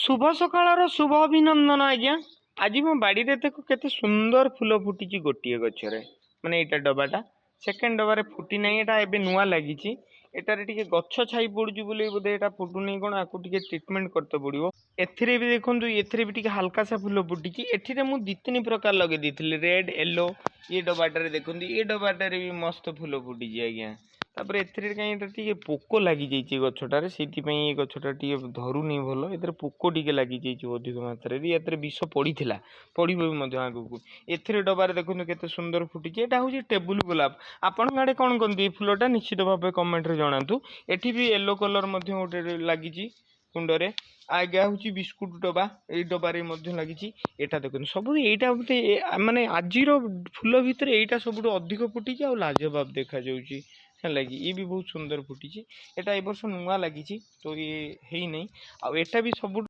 शुभ सकाळ शुभ अभिनंदन आज्ञा। आज मो बाड़ी रे देखो केते सुंदर फूल फुटी गोटे गचरे माने एटा डबाटा सेकेंड डबारे फुटी ना एटा एबे नुआ लागिची एटारे टिके गच्छ छाई पड़ुची बोले बोधे एटा फुटू नहीं कोन आकु टिके ट्रीटमेंट करते पड़िवो। एथिरे भी देखंतु एथिरे भी टिके हल्का सा फूल फुटीची एथिरे मु दी तीन प्रकार लगे देथिले रेड येलो ये डबाटारे देखंतु ये डबाटारे भी मस्त फूल फुटीची आज्ञा। तापर एथिरे काई एटा टिके पोको लागि जाईची गछटारे सेति पई ए गछटा टिके धरु नहीं भलो एथिरे पोको टिके लागि जाईची अधिक मात्रा रे एथिरे विष पड़ीथिला पड़िबो भी मध्य आगु एथिरे डबारे देखंतु केते सुंदर फुटीची एटा होची टेबुल गोलाप। आपण गाडे कोन कोनती फूलटा निश्चित भाबे कमेंट रे जणातु। एठी भी येलो कलर मध्य गोटे लागिची कुंडरे आज्ञा हूँ बिस्कुट डबा ये डबारे लगी एटा देखते सब यहीटा माने आजिर फूल भितर यहीटा सब अधिक फुटी आ लाजवाब देखा लगी ये भी बहुत सुंदर फुटी एटा ए वर्ष नुआ लगी तो ये है नहीं आटा भी सब